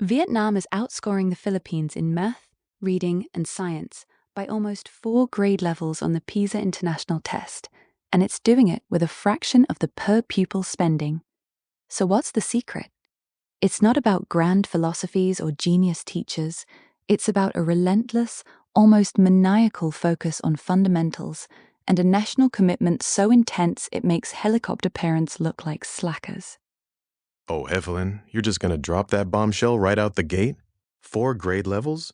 Vietnam is outscoring the Philippines in math, reading, and science by almost 4 grade levels on the PISA International Test, and it's doing it with a fraction of the per-pupil spending. So what's the secret? It's not about grand philosophies or genius teachers. It's about a relentless, almost maniacal focus on fundamentals and a national commitment so intense it makes helicopter parents look like slackers. Oh, Evelyn, you're just gonna drop that bombshell right out the gate? 4 grade levels?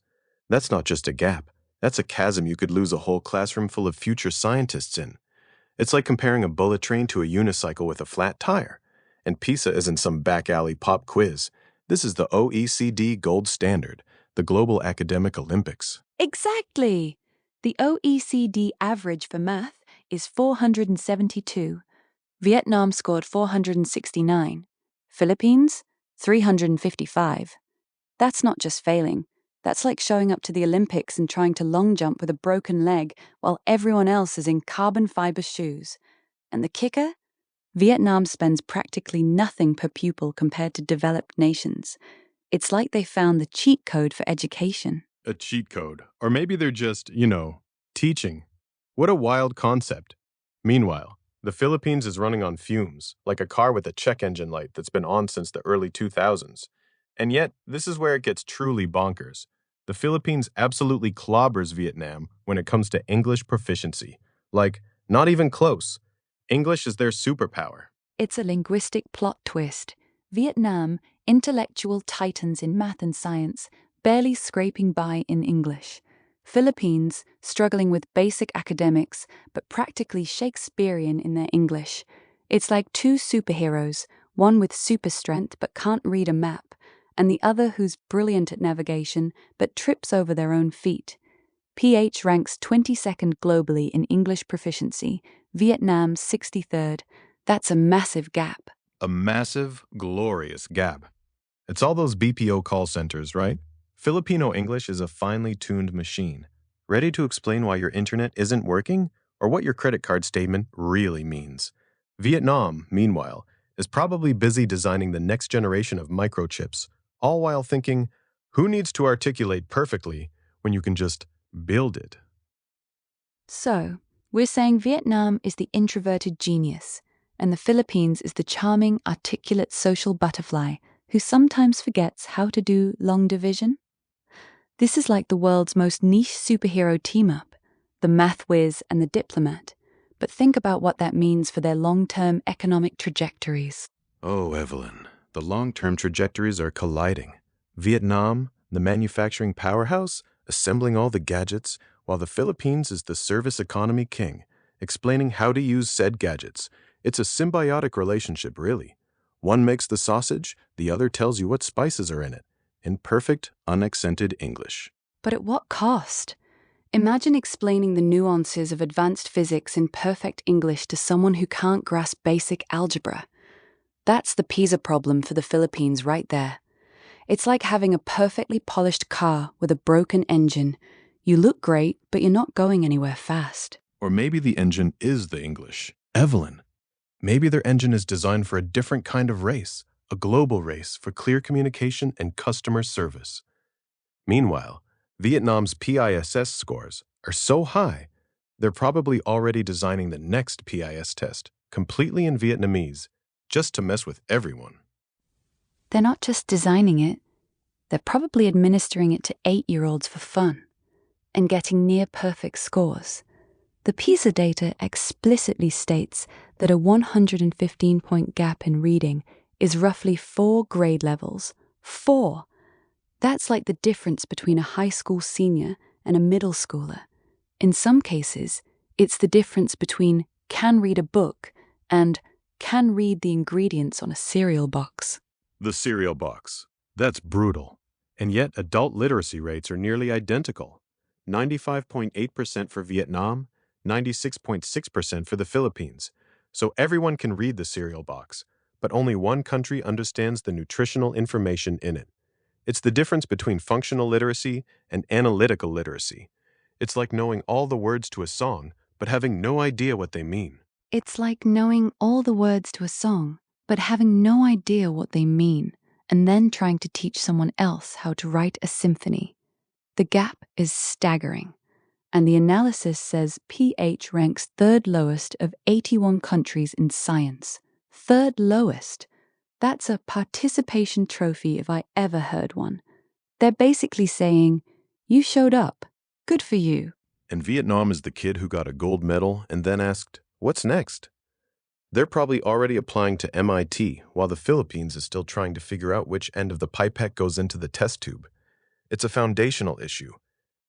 That's not just a gap. That's a chasm you could lose a whole classroom full of future scientists in. It's like comparing a bullet train to a unicycle with a flat tire. And PISA isn't some back alley pop quiz. This is the OECD gold standard, the Global Academic Olympics. Exactly! The OECD average for math is 472. Vietnam scored 469. Philippines, 355. That's not just failing. That's like showing up to the Olympics and trying to long jump with a broken leg while everyone else is in carbon fiber shoes. And the kicker? Vietnam spends practically nothing per pupil compared to developed nations. It's like they found the cheat code for education. A cheat code. Or maybe they're just, teaching. What a wild concept. Meanwhile, the Philippines is running on fumes, like a car with a check engine light that's been on since the early 2000s. And yet, this is where it gets truly bonkers. The Philippines absolutely clobbers Vietnam when it comes to English proficiency. Like, not even close. English is their superpower. It's a linguistic plot twist. Vietnam, intellectual titans in math and science, barely scraping by in English. Philippines, struggling with basic academics, but practically Shakespearean in their English. It's like two superheroes, one with super strength but can't read a map, and the other who's brilliant at navigation but trips over their own feet. PH ranks 22nd globally in English proficiency, Vietnam 63rd. That's a massive gap. A massive, glorious gap. It's all those BPO call centers, right? Filipino English is a finely tuned machine, ready to explain why your internet isn't working or what your credit card statement really means. Vietnam, meanwhile, is probably busy designing the next generation of microchips, all while thinking, who needs to articulate perfectly when you can just build it? So, we're saying Vietnam is the introverted genius, and the Philippines is the charming, articulate social butterfly who sometimes forgets how to do long division? This is like the world's most niche superhero team-up, the math whiz and the diplomat. But think about what that means for their long-term economic trajectories. Oh, Evelyn, the long-term trajectories are colliding. Vietnam, the manufacturing powerhouse, assembling all the gadgets, while the Philippines is the service economy king, explaining how to use said gadgets. It's a symbiotic relationship, really. One makes the sausage, the other tells you what spices are in it, in perfect, unaccented English. But at what cost? Imagine explaining the nuances of advanced physics in perfect English to someone who can't grasp basic algebra. That's the PISA problem for the Philippines right there. It's like having a perfectly polished car with a broken engine. You look great, but you're not going anywhere fast. Or maybe the engine is the English. Evelyn, maybe their engine is designed for a different kind of race, a global race for clear communication and customer service. Meanwhile, Vietnam's PISS scores are so high, they're probably already designing the next PIS test, completely in Vietnamese, just to mess with everyone. They're not just designing it, they're probably administering it to 8-year-olds for fun and getting near-perfect scores. The PISA data explicitly states that a 115-point gap in reading is roughly 4 grade levels. 4! That's like the difference between a high school senior and a middle schooler. In some cases, it's the difference between can read a book and can read the ingredients on a cereal box. The cereal box. That's brutal. And yet adult literacy rates are nearly identical. 95.8% for Vietnam, 96.6% for the Philippines. So everyone can read the cereal box, but only one country understands the nutritional information in it. It's the difference between functional literacy and analytical literacy. It's like knowing all the words to a song, but having no idea what they mean. It's like knowing all the words to a song, but having no idea what they mean. and then trying to teach someone else how to write a symphony. The gap is staggering, and the analysis says PH ranks third lowest of 81 countries in science. Third lowest. That's a participation trophy if I ever heard one. They're basically saying, you showed up. Good for you. And Vietnam is the kid who got a gold medal and then asked, what's next? They're probably already applying to MIT, while the Philippines is still trying to figure out which end of the pipette goes into the test tube. It's a foundational issue.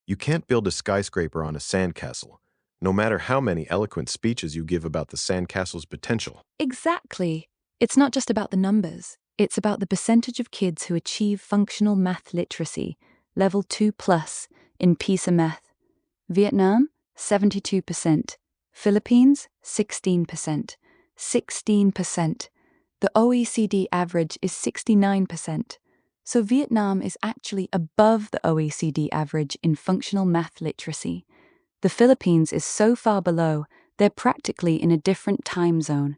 You can't build a skyscraper on a sandcastle, no matter how many eloquent speeches you give about the sandcastle's potential. Exactly. It's not just about the numbers. It's about the percentage of kids who achieve functional math literacy, level 2+, in PISA math. Vietnam, 72%. Philippines, 16%. 16%. The OECD average is 69%. So Vietnam is actually above the OECD average in functional math literacy. The Philippines is so far below, they're practically in a different time zone.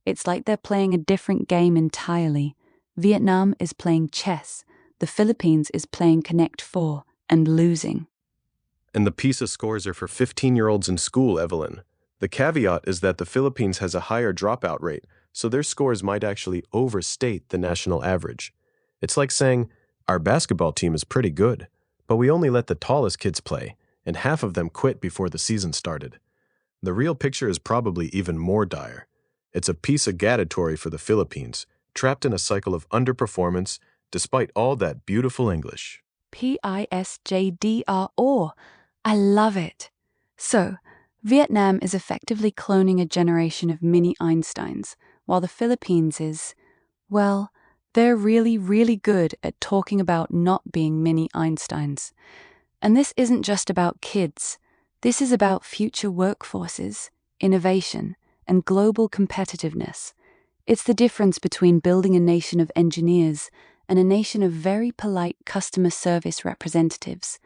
It's like they're playing a different game entirely. Vietnam is playing chess. The Philippines is playing Connect 4 and losing. And the PISA scores are for 15-year-olds in school, Evelyn. The caveat is that the Philippines has a higher dropout rate, so their scores might actually overstate the national average. It's like saying, our basketball team is pretty good, but we only let the tallest kids play, and half of them quit before the season started. The real picture is probably even more dire. It's a PISA gadatory for the Philippines, trapped in a cycle of underperformance despite all that beautiful English. PISJDRO. I love it. So, Vietnam is effectively cloning a generation of mini Einsteins, while the Philippines is, well, they're really, really good at talking about not being mini Einsteins. And this isn't just about kids. This is about future workforces, innovation, and global competitiveness. It's the difference between building a nation of engineers and a nation of very polite customer service representatives,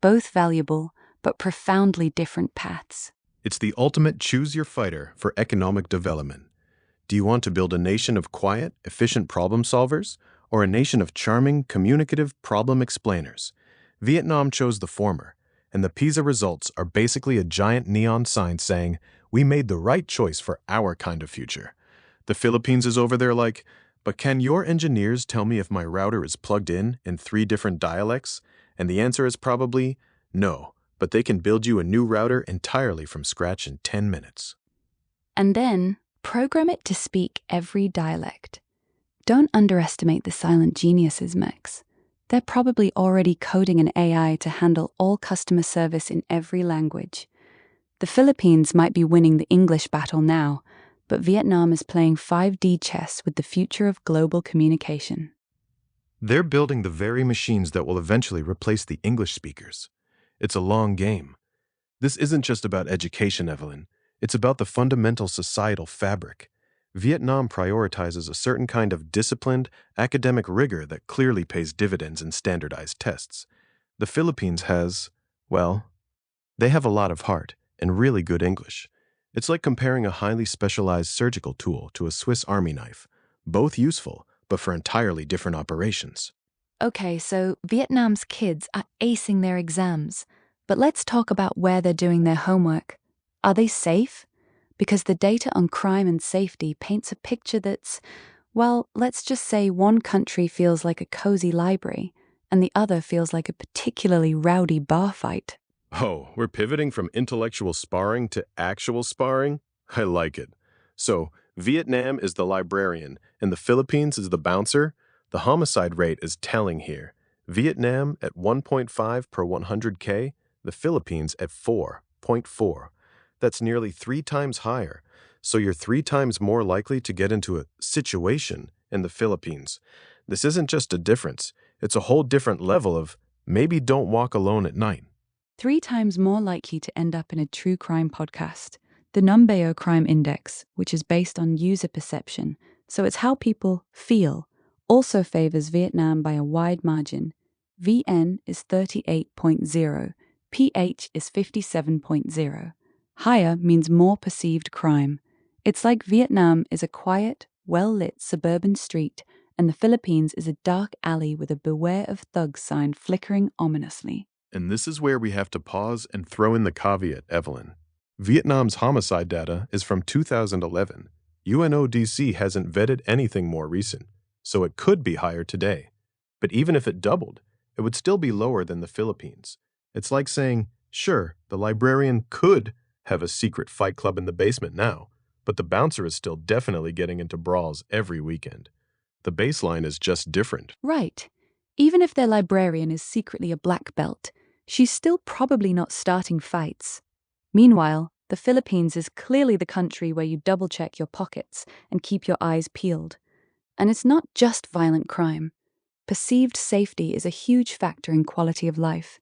both valuable but profoundly different paths. It's the ultimate choose your fighter for economic development. Do you want to build a nation of quiet, efficient problem solvers, or a nation of charming, communicative problem explainers? Vietnam chose the former, and the PISA results are basically a giant neon sign saying, we made the right choice for our kind of future. The Philippines is over there like, but can your engineers tell me if my router is plugged in 3 different dialects? And the answer is probably no, but they can build you a new router entirely from scratch in 10 minutes. And then program it to speak every dialect. Don't underestimate the silent geniuses, Max. They're probably already coding an AI to handle all customer service in every language. The Philippines might be winning the English battle now, but Vietnam is playing 5D chess with the future of global communication. They're building the very machines that will eventually replace the English speakers. It's a long game. This isn't just about education, Evelyn. It's about the fundamental societal fabric. Vietnam prioritizes a certain kind of disciplined, academic rigor that clearly pays dividends in standardized tests. The Philippines has, well, they have a lot of heart and really good English. It's like comparing a highly specialized surgical tool to a Swiss Army knife, both useful, but for entirely different operations. Okay, so Vietnam's kids are acing their exams, but let's talk about where they're doing their homework. Are they safe? Because the data on crime and safety paints a picture that's, well, let's just say one country feels like a cozy library, and the other feels like a particularly rowdy bar fight. Oh, we're pivoting from intellectual sparring to actual sparring? I like it. So, Vietnam is the librarian, and the Philippines is the bouncer? The homicide rate is telling here. Vietnam at 1.5 per 100K, the Philippines at 4.4. That's nearly 3 times higher. So you're 3 times more likely to get into a situation in the Philippines. This isn't just a difference. It's a whole different level of maybe don't walk alone at night. 3 times more likely to end up in a true crime podcast. The Numbeo Crime Index, which is based on user perception, so it's how people feel, also favors Vietnam by a wide margin. VN is 38.0, PH is 57.0. Higher means more perceived crime. It's like Vietnam is a quiet, well-lit suburban street, and the Philippines is a dark alley with a "Beware of Thugs" sign flickering ominously. And this is where we have to pause and throw in the caveat, Evelyn. Vietnam's homicide data is from 2011. UNODC hasn't vetted anything more recent, so it could be higher today. But even if it doubled, it would still be lower than the Philippines. It's like saying, sure, the librarian could have a secret fight club in the basement now, but the bouncer is still definitely getting into brawls every weekend. The baseline is just different. Right. Even if their librarian is secretly a black belt, she's still probably not starting fights. Meanwhile, the Philippines is clearly the country where you double-check your pockets and keep your eyes peeled. And it's not just violent crime. Perceived safety is a huge factor in quality of life.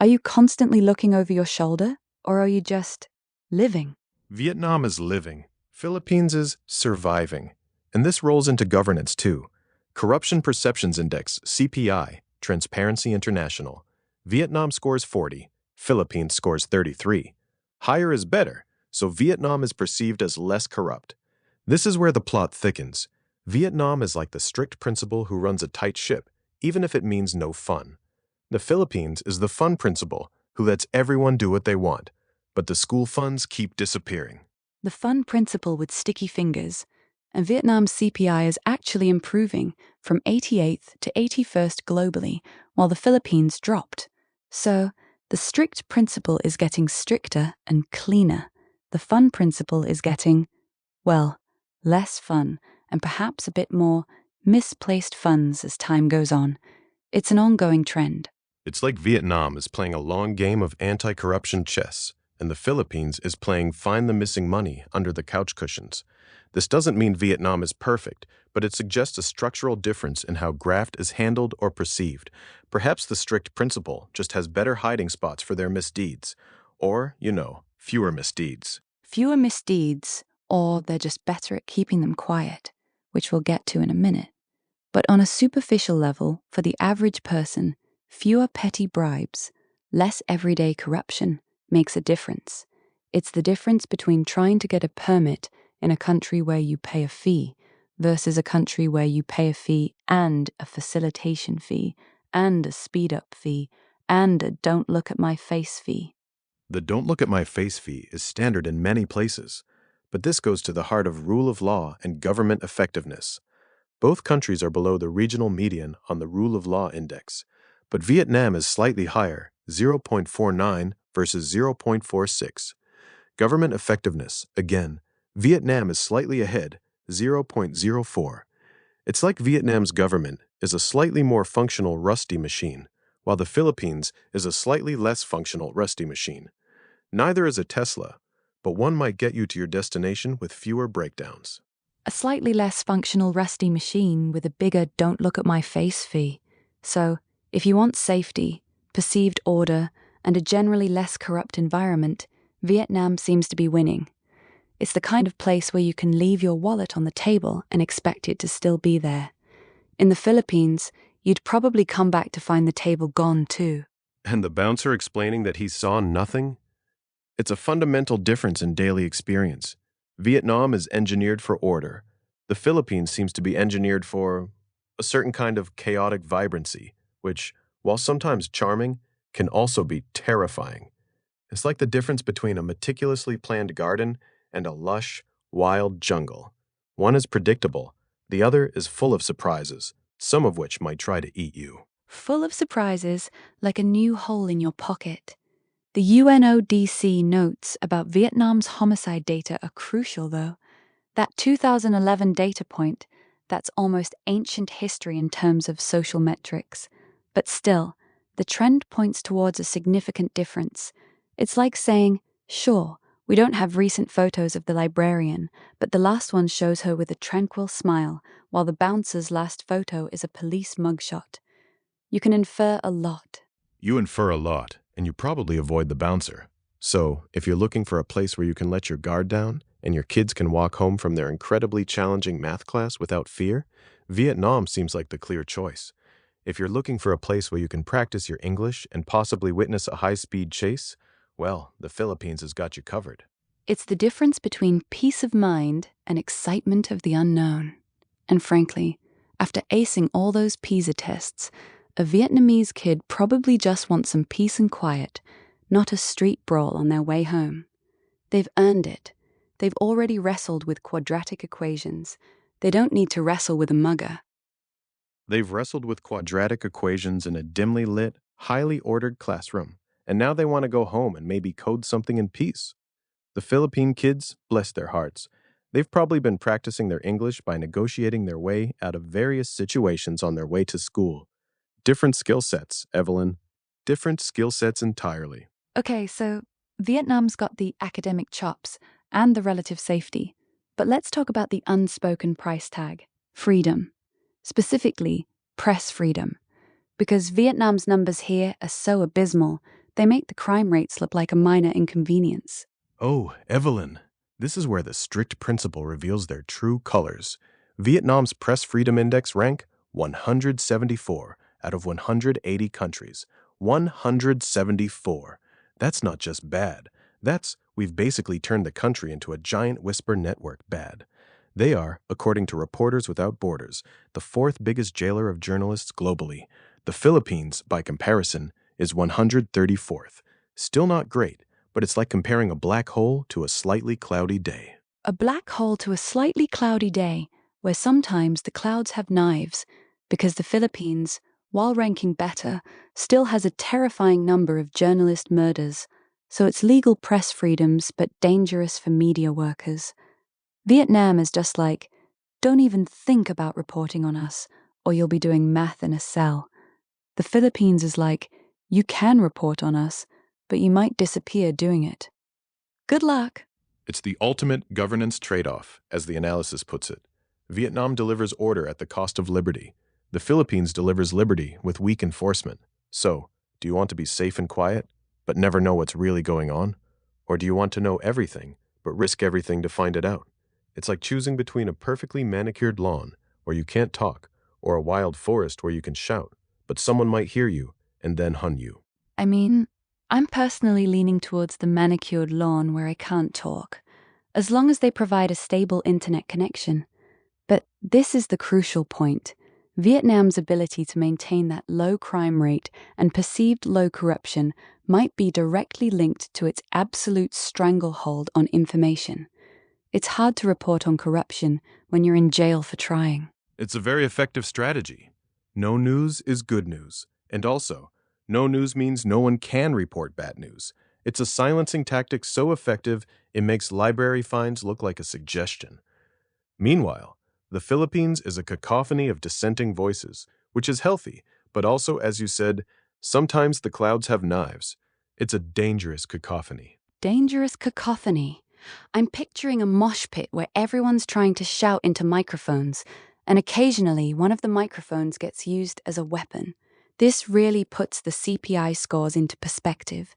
Are you constantly looking over your shoulder, or are you just living? Vietnam is living. Philippines is surviving. And this rolls into governance too. Corruption Perceptions Index, CPI, Transparency International. Vietnam scores 40, Philippines scores 33. Higher is better, so Vietnam is perceived as less corrupt. This is where the plot thickens. Vietnam is like the strict principal who runs a tight ship, even if it means no fun. The Philippines is the fun principal who lets everyone do what they want, but the school funds keep disappearing. The fun principal with sticky fingers, and Vietnam's CPI is actually improving from 88th to 81st globally, while the Philippines dropped. So, the strict principal is getting stricter and cleaner. The fun principal is getting, well, less fun and perhaps a bit more misplaced funds as time goes on. It's an ongoing trend. It's like Vietnam is playing a long game of anti-corruption chess, and the Philippines is playing find the missing money under the couch cushions. This doesn't mean Vietnam is perfect, but it suggests a structural difference in how graft is handled or perceived. Perhaps the strict principal just has better hiding spots for their misdeeds. Or, fewer misdeeds. Fewer misdeeds, or they're just better at keeping them quiet, which we'll get to in a minute. But on a superficial level, for the average person, fewer petty bribes, less everyday corruption makes a difference. It's the difference between trying to get a permit in a country where you pay a fee versus a country where you pay a fee and a facilitation fee and a speed-up fee and a don't look at my face fee. The don't look at my face fee is standard in many places, but this goes to the heart of rule of law and government effectiveness. Both countries are below the regional median on the Rule of Law Index, but Vietnam is slightly higher, 0.49 versus 0.46. Government effectiveness, again, Vietnam is slightly ahead, 0.04. It's like Vietnam's government is a slightly more functional rusty machine, while the Philippines is a slightly less functional rusty machine. Neither is a Tesla, but one might get you to your destination with fewer breakdowns. A slightly less functional rusty machine with a bigger don't look at my face fee. So, if you want safety, perceived order, and a generally less corrupt environment, Vietnam seems to be winning. It's the kind of place where you can leave your wallet on the table and expect it to still be there. In the Philippines, you'd probably come back to find the table gone too. And the bouncer explaining that he saw nothing? It's a fundamental difference in daily experience. Vietnam is engineered for order. The Philippines seems to be engineered for a certain kind of chaotic vibrancy, which, while sometimes charming, can also be terrifying. It's like the difference between a meticulously planned garden and a lush, wild jungle. One is predictable, the other is full of surprises, some of which might try to eat you. Full of surprises, like a new hole in your pocket. The UNODC notes about Vietnam's homicide data are crucial, though. That 2011 data point, that's almost ancient history in terms of social metrics. But still, the trend points towards a significant difference. It's like saying, sure, we don't have recent photos of the librarian, but the last one shows her with a tranquil smile, while the bouncer's last photo is a police mugshot. You can infer a lot. You infer a lot, and you probably avoid the bouncer. So, if you're looking for a place where you can let your guard down, and your kids can walk home from their incredibly challenging math class without fear, Vietnam seems like the clear choice. If you're looking for a place where you can practice your English and possibly witness a high-speed chase, well, the Philippines has got you covered. It's the difference between peace of mind and excitement of the unknown. And frankly, After acing all those PISA tests, a Vietnamese kid probably just wants some peace and quiet, not a street brawl on their way home. They've earned it. They've already wrestled with quadratic equations. They don't need to wrestle with a mugger. They've wrestled with quadratic equations in a dimly lit, highly ordered classroom, and now they want to go home and maybe code something in peace. The Philippine kids, bless their hearts, they've probably been practicing their English by negotiating their way out of various situations on their way to school. Different skill sets, Evelyn. Different skill sets entirely. Okay, so Vietnam's got the academic chops and the relative safety. But let's talk about the unspoken price tag, freedom. Specifically, press freedom. Because Vietnam's numbers here are so abysmal, they make the crime rates look like a minor inconvenience. Oh, Evelyn, this is where the strict principle reveals their true colors. Vietnam's Press Freedom Index rank 174 out of 180 countries. 174. That's not just bad. We've basically turned the country into a giant whisper network bad. They are, according to Reporters Without Borders, the fourth biggest jailer of journalists globally. The Philippines, by comparison, is 134th. Still not great, but it's like comparing a black hole to a slightly cloudy day. A black hole to a slightly cloudy day, where sometimes the clouds have knives, because the Philippines, while ranking better, still has a terrifying number of journalist murders, so it's legal press freedoms but dangerous for media workers. Vietnam is just like, don't even think about reporting on us, or you'll be doing math in a cell. The Philippines is like, you can report on us, but you might disappear doing it. Good luck. It's the ultimate governance trade-off, as the analysis puts it. Vietnam delivers order at the cost of liberty. The Philippines delivers liberty with weak enforcement. So, do you want to be safe and quiet, but never know what's really going on? Or do you want to know everything, but risk everything to find it out? It's like choosing between a perfectly manicured lawn, where you can't talk, or a wild forest where you can shout, but someone might hear you and then hunt you. I mean, I'm personally leaning towards the manicured lawn where I can't talk, as long as they provide a stable internet connection. But this is the crucial point. Vietnam's ability to maintain that low crime rate and perceived low corruption might be directly linked to its absolute stranglehold on information. It's hard to report on corruption when you're in jail for trying. It's a very effective strategy. No news is good news. And also, no news means no one can report bad news. It's a silencing tactic so effective it makes library fines look like a suggestion. Meanwhile, the Philippines is a cacophony of dissenting voices, which is healthy, but also, as you said, sometimes the clouds have knives. It's a dangerous cacophony. Dangerous cacophony. I'm picturing a mosh pit where everyone's trying to shout into microphones, and occasionally one of the microphones gets used as a weapon. This really puts the CPI scores into perspective.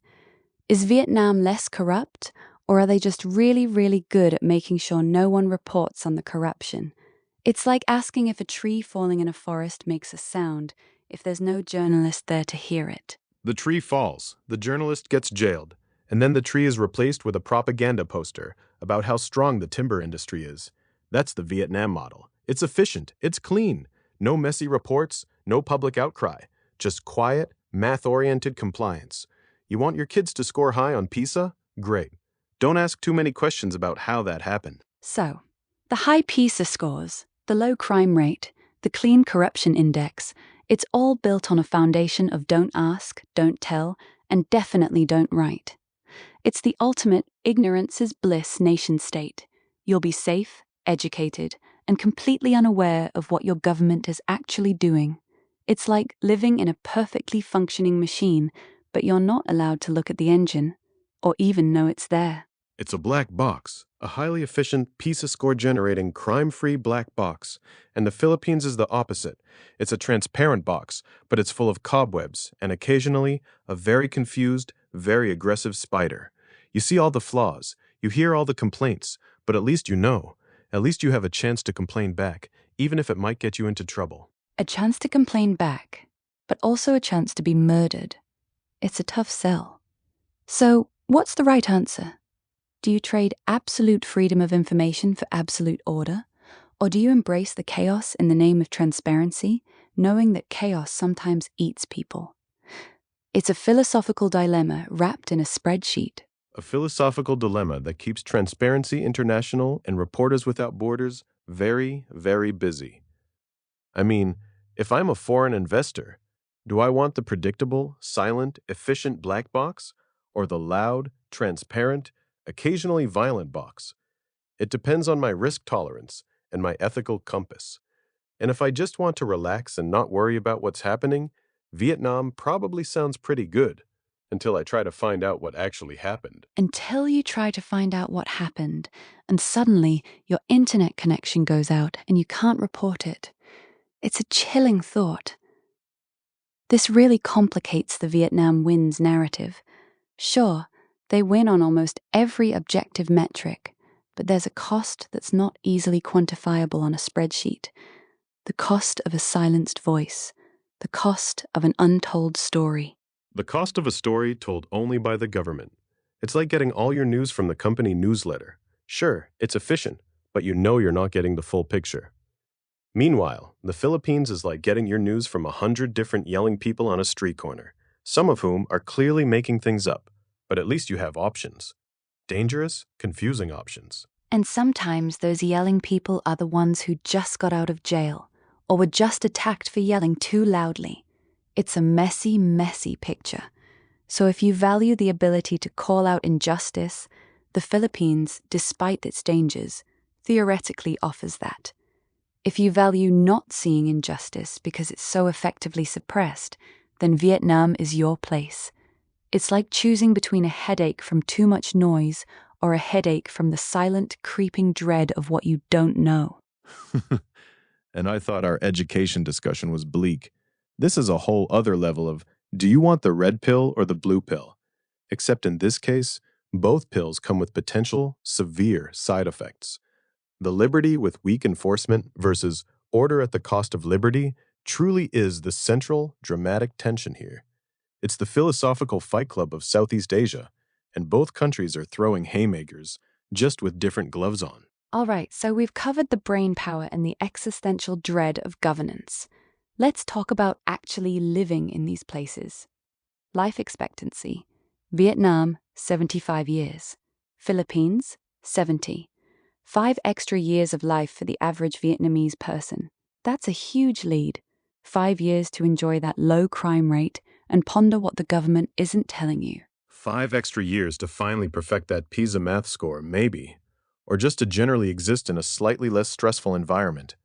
Is Vietnam less corrupt, or are they just really, really good at making sure no one reports on the corruption? It's like asking if a tree falling in a forest makes a sound if there's no journalist there to hear it. The tree falls, the journalist gets jailed, and then the tree is replaced with a propaganda poster about how strong the timber industry is. That's the Vietnam model. It's efficient, it's clean, no messy reports, no public outcry, just quiet, math-oriented compliance. You want your kids to score high on PISA? Great. Don't ask too many questions about how that happened. So, the high PISA scores, the low crime rate, the clean corruption index, it's all built on a foundation of don't ask, don't tell, and definitely don't write. It's the ultimate ignorance is bliss nation state. You'll be safe, educated, and completely unaware of what your government is actually doing. It's like living in a perfectly functioning machine, but you're not allowed to look at the engine, or even know it's there. It's a black box, a highly efficient, PISA score-generating, crime-free black box. And the Philippines is the opposite. It's a transparent box, but it's full of cobwebs, and occasionally, a very confused, very aggressive spider. You see all the flaws, you hear all the complaints, but at least you know. At least you have a chance to complain back, even if it might get you into trouble. A chance to complain back, but also a chance to be murdered. It's a tough sell. So, what's the right answer? Do you trade absolute freedom of information for absolute order? Or do you embrace the chaos in the name of transparency, knowing that chaos sometimes eats people? It's a philosophical dilemma wrapped in a spreadsheet. A philosophical dilemma that keeps Transparency International and Reporters Without Borders very, very busy. I mean, if I'm a foreign investor, do I want the predictable, silent, efficient black box or the loud, transparent, occasionally violent box? It depends on my risk tolerance and my ethical compass. And if I just want to relax and not worry about what's happening, Vietnam probably sounds pretty good until I try to find out what actually happened. Until you try to find out what happened, and suddenly your internet connection goes out and you can't report it. It's a chilling thought. This really complicates the Vietnam wins narrative. Sure, they win on almost every objective metric, but there's a cost that's not easily quantifiable on a spreadsheet. The cost of a silenced voice, the cost of an untold story. The cost of a story told only by the government. It's like getting all your news from the company newsletter. Sure, it's efficient, but you know you're not getting the full picture. Meanwhile, the Philippines is like getting your news from 100 different yelling people on a street corner, some of whom are clearly making things up, but at least you have options. Dangerous, confusing options. And sometimes those yelling people are the ones who just got out of jail, or were just attacked for yelling too loudly. It's a messy, messy picture. So if you value the ability to call out injustice, the Philippines, despite its dangers, theoretically offers that. If you value not seeing injustice because it's so effectively suppressed, then Vietnam is your place. It's like choosing between a headache from too much noise or a headache from the silent, creeping dread of what you don't know. And I thought our education discussion was bleak. This is a whole other level of, do you want the red pill or the blue pill? Except in this case, both pills come with potential, severe side effects. The liberty with weak enforcement versus order at the cost of liberty truly is the central, dramatic tension here. It's the philosophical fight club of Southeast Asia, and both countries are throwing haymakers, just with different gloves on. All right, so we've covered the brain power and the existential dread of governance. Let's talk about actually living in these places. Life expectancy. Vietnam, 75 years. Philippines, 70. 5 extra years of life for the average Vietnamese person. That's a huge lead. 5 years to enjoy that low crime rate and ponder what the government isn't telling you. 5 extra years to finally perfect that PISA math score, maybe. Or just to generally exist in a slightly less stressful environment.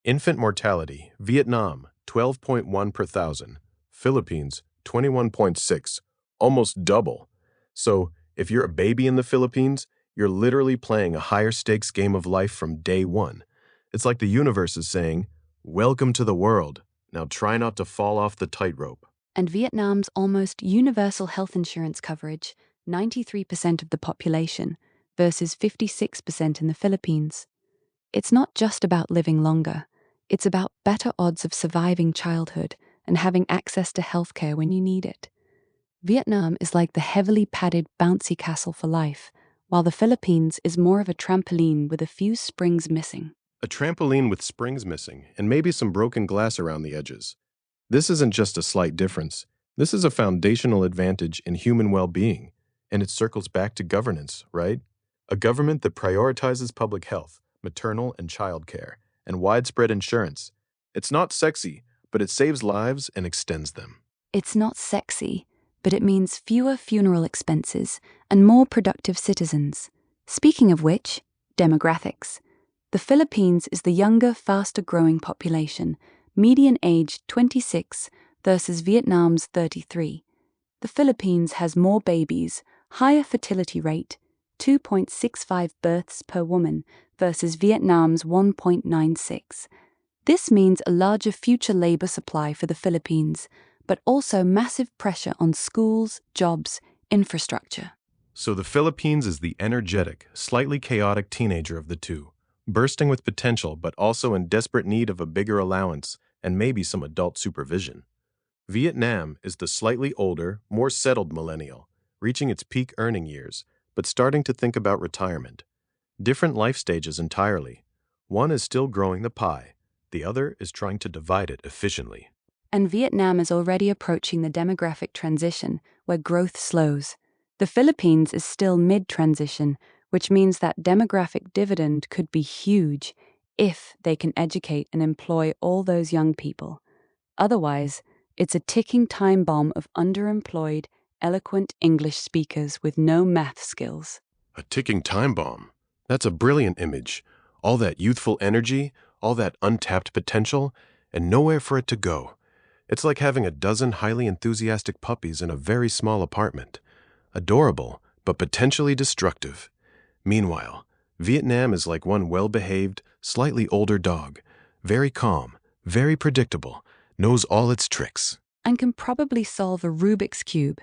Infant mortality, Vietnam, 12.1 per thousand. Philippines, 21.6, almost double. So, if you're a baby in the Philippines, you're literally playing a higher stakes game of life from day one. It's like the universe is saying, welcome to the world. Now try not to fall off the tightrope. And Vietnam's almost universal health insurance coverage, 93% of the population, versus 56% in the Philippines. It's not just about living longer. It's about better odds of surviving childhood and having access to healthcare when you need it. Vietnam is like the heavily padded bouncy castle for life, while the Philippines is more of a trampoline with a few springs missing. A trampoline with springs missing and maybe some broken glass around the edges. This isn't just a slight difference. This is a foundational advantage in human well-being, and it circles back to governance, right? A government that prioritizes public health, maternal and child care, and widespread insurance. It's not sexy, but it saves lives and extends them. It's not sexy, but it means fewer funeral expenses and more productive citizens. Speaking of which, demographics. The Philippines is the younger, faster-growing population, median age 26 versus Vietnam's 33. The Philippines has more babies, higher fertility rate, 2.65 births per woman versus Vietnam's 1.96. This means a larger future labor supply for the Philippines, but also massive pressure on schools, jobs, infrastructure. So the Philippines is the energetic, slightly chaotic teenager of the two, bursting with potential but also in desperate need of a bigger allowance and maybe some adult supervision. Vietnam is the slightly older, more settled millennial, reaching its peak earning years, but starting to think about retirement. Different life stages entirely. One is still growing the pie. The other is trying to divide it efficiently. And Vietnam is already approaching the demographic transition where growth slows. The Philippines is still mid-transition, which means that demographic dividend could be huge if they can educate and employ all those young people. Otherwise, it's a ticking time bomb of underemployed, eloquent English speakers with no math skills. A ticking time bomb. That's a brilliant image. All that youthful energy, all that untapped potential, and nowhere for it to go. It's like having a dozen highly enthusiastic puppies in a very small apartment. Adorable, but potentially destructive. Meanwhile, Vietnam is like one well-behaved, slightly older dog. Very calm, very predictable, knows all its tricks. And can probably solve a Rubik's Cube.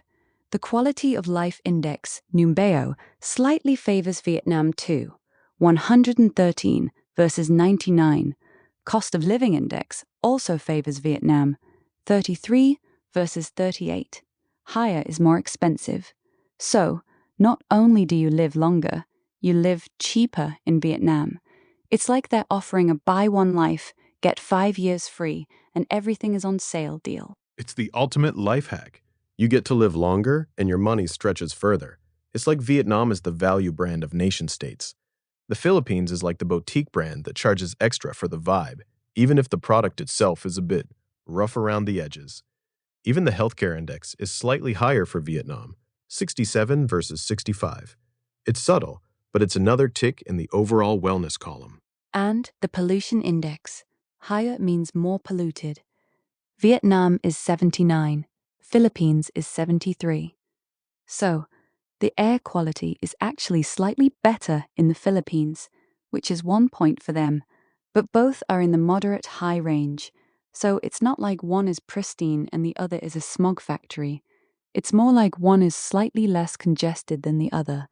The Quality of Life Index, Numbeo, slightly favors Vietnam too, 113 versus 99. Cost of Living Index also favors Vietnam, 33 versus 38. Higher is more expensive. So, not only do you live longer, you live cheaper in Vietnam. It's like they're offering a buy one life, get 5 years free, and everything is on sale deal. It's the ultimate life hack. You get to live longer, and your money stretches further. It's like Vietnam is the value brand of nation-states. The Philippines is like the boutique brand that charges extra for the vibe, even if the product itself is a bit rough around the edges. Even the healthcare index is slightly higher for Vietnam, 67 versus 65. It's subtle, but it's another tick in the overall wellness column. And the pollution index. Higher means more polluted. Vietnam is 79. Philippines is 73. So, the air quality is actually slightly better in the Philippines, which is 1 point for them, but both are in the moderate high range, so it's not like one is pristine and the other is a smog factory. It's more like one is slightly less congested than the other,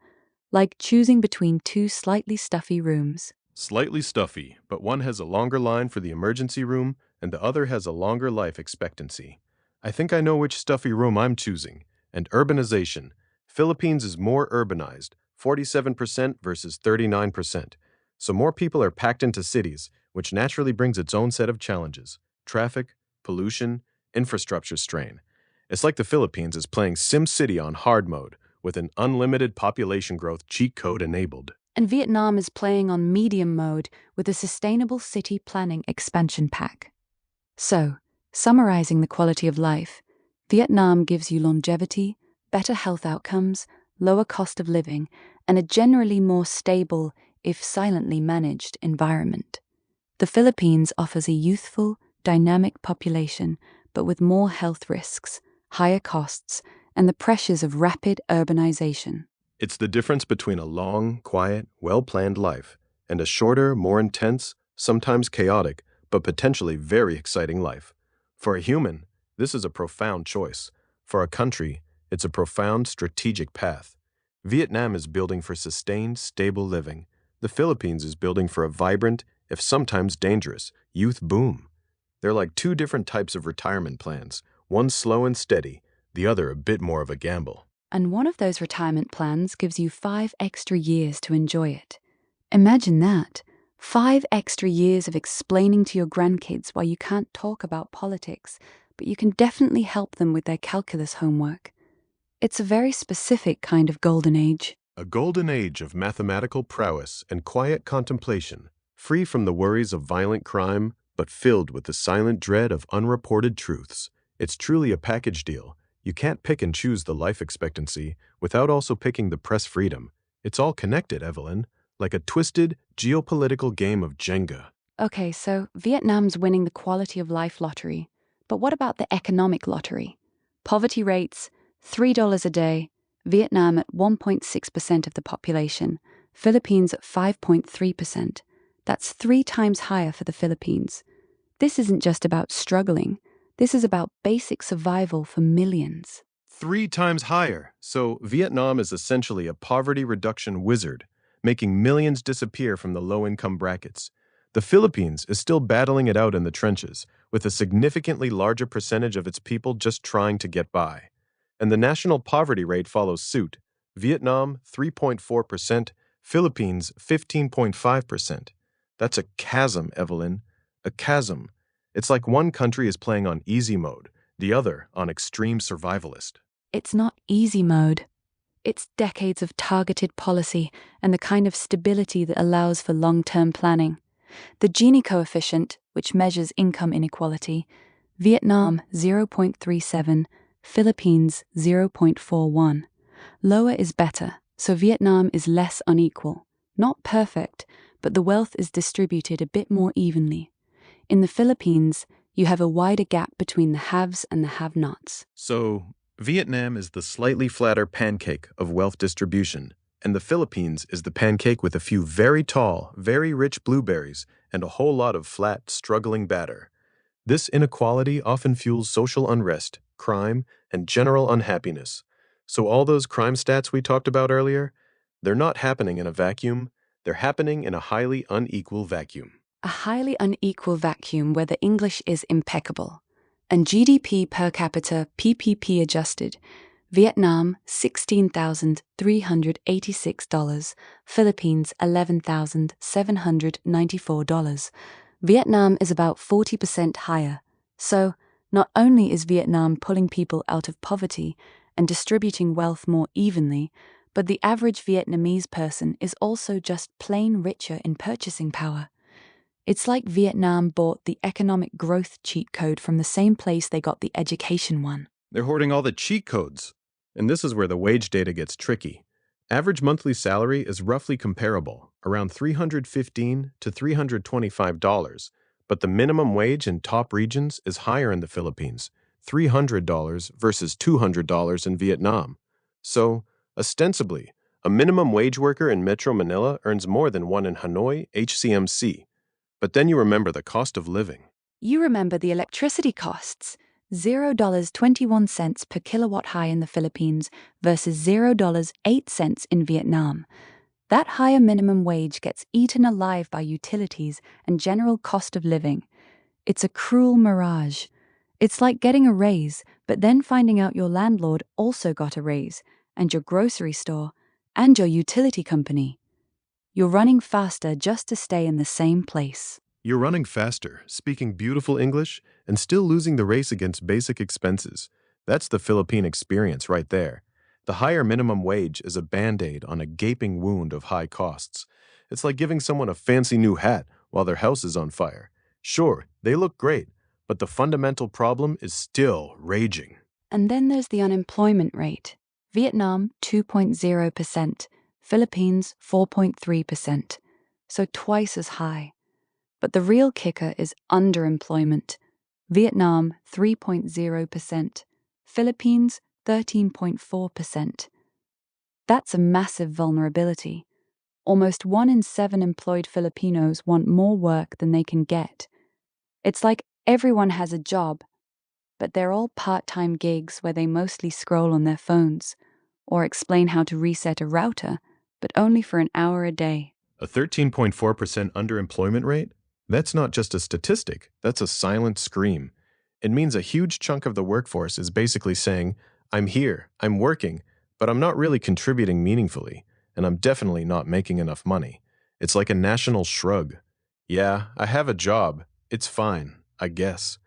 like choosing between two slightly stuffy rooms. Slightly stuffy, but one has a longer line for the emergency room and the other has a longer life expectancy. I think I know which stuffy room I'm choosing. And urbanization. Philippines is more urbanized, 47% versus 39%. So more people are packed into cities, which naturally brings its own set of challenges. Traffic, pollution, infrastructure strain. It's like the Philippines is playing SimCity on hard mode, with an unlimited population growth cheat code enabled. And Vietnam is playing on medium mode with a Sustainable City Planning Expansion Pack. So, summarizing the quality of life, Vietnam gives you longevity, better health outcomes, lower cost of living, and a generally more stable, if silently managed, environment. The Philippines offers a youthful, dynamic population, but with more health risks, higher costs, and the pressures of rapid urbanization. It's the difference between a long, quiet, well-planned life and a shorter, more intense, sometimes chaotic, but potentially very exciting life. For a human, this is a profound choice. For a country, it's a profound strategic path. Vietnam is building for sustained, stable living. The Philippines is building for a vibrant, if sometimes dangerous, youth boom. They're like two different types of retirement plans, one slow and steady, the other a bit more of a gamble. And one of those retirement plans gives you 5 extra years to enjoy it. Imagine that. 5 extra years of explaining to your grandkids why you can't talk about politics, but you can definitely help them with their calculus homework. It's a very specific kind of golden age. A golden age of mathematical prowess and quiet contemplation, free from the worries of violent crime, but filled with the silent dread of unreported truths. It's truly a package deal. You can't pick and choose the life expectancy without also picking the press freedom. It's all connected, Evelyn, like a twisted geopolitical game of Jenga. Okay, so Vietnam's winning the quality of life lottery. But what about the economic lottery? Poverty rates, $3 a day, Vietnam at 1.6% of the population, Philippines at 5.3%. That's 3 times higher for the Philippines. This isn't just about struggling. This is about basic survival for millions. 3 times higher. So Vietnam is essentially a poverty reduction wizard, making millions disappear from the low-income brackets. The Philippines is still battling it out in the trenches, with a significantly larger percentage of its people just trying to get by. And the national poverty rate follows suit. Vietnam, 3.4%, Philippines, 15.5%. That's a chasm, Evelyn. A chasm. It's like one country is playing on easy mode, the other on extreme survivalist. It's not easy mode. It's decades of targeted policy and the kind of stability that allows for long-term planning. The Gini coefficient, which measures income inequality, Vietnam 0.37, Philippines 0.41. Lower is better, so Vietnam is less unequal. Not perfect, but the wealth is distributed a bit more evenly. In the Philippines, you have a wider gap between the haves and the have-nots. So, Vietnam is the slightly flatter pancake of wealth distribution, and the Philippines is the pancake with a few very tall, very rich blueberries and a whole lot of flat, struggling batter. This inequality often fuels social unrest, crime, and general unhappiness. So all those crime stats we talked about earlier, they're not happening in a vacuum, they're happening in a highly unequal vacuum. A highly unequal vacuum where the English is impeccable. And GDP per capita PPP adjusted, Vietnam $16,386, Philippines $11,794. Vietnam is about 40% higher. So, not only is Vietnam pulling people out of poverty and distributing wealth more evenly, but the average Vietnamese person is also just plain richer in purchasing power. It's like Vietnam bought the economic growth cheat code from the same place they got the education one. They're hoarding all the cheat codes. And this is where the wage data gets tricky. Average monthly salary is roughly comparable, around $315 to $325, but the minimum wage in top regions is higher in the Philippines, $300 versus $200 in Vietnam. So, ostensibly, a minimum wage worker in Metro Manila earns more than one in Hanoi, HCMC. But then you remember the cost of living. You remember the electricity costs. $0.21 per kilowatt high in the Philippines versus $0.08 in Vietnam. That higher minimum wage gets eaten alive by utilities and general cost of living. It's a cruel mirage. It's like getting a raise, but then finding out your landlord also got a raise, and your grocery store, and your utility company. You're running faster just to stay in the same place. You're running faster, speaking beautiful English, and still losing the race against basic expenses. That's the Philippine experience right there. The higher minimum wage is a band-aid on a gaping wound of high costs. It's like giving someone a fancy new hat while their house is on fire. Sure, they look great, but the fundamental problem is still raging. And then there's the unemployment rate. Vietnam, 2.0%. Philippines, 4.3%. So twice as high. But the real kicker is underemployment. Vietnam, 3.0%. Philippines, 13.4%. That's a massive vulnerability. Almost 1 in 7 employed Filipinos want more work than they can get. It's like everyone has a job, but they're all part-time gigs where they mostly scroll on their phones, or explain how to reset a router, but only for an hour a day. A 13.4% underemployment rate? That's not just a statistic, that's a silent scream. It means a huge chunk of the workforce is basically saying, I'm here, I'm working, but I'm not really contributing meaningfully, and I'm definitely not making enough money. It's like a national shrug. Yeah, I have a job. It's fine, I guess.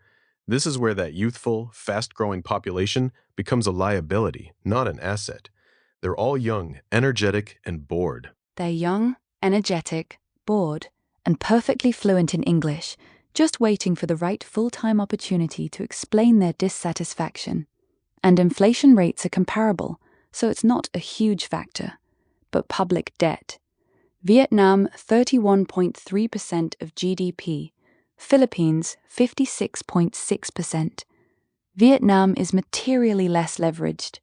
This is where that youthful, fast-growing population becomes a liability, not an asset. They're all young, energetic, and bored. They're young, energetic, bored, and perfectly fluent in English, just waiting for the right full-time opportunity to explain their dissatisfaction. And inflation rates are comparable, so it's not a huge factor. But public debt. Vietnam, 31.3% of GDP. Philippines, 56.6%. Vietnam is materially less leveraged.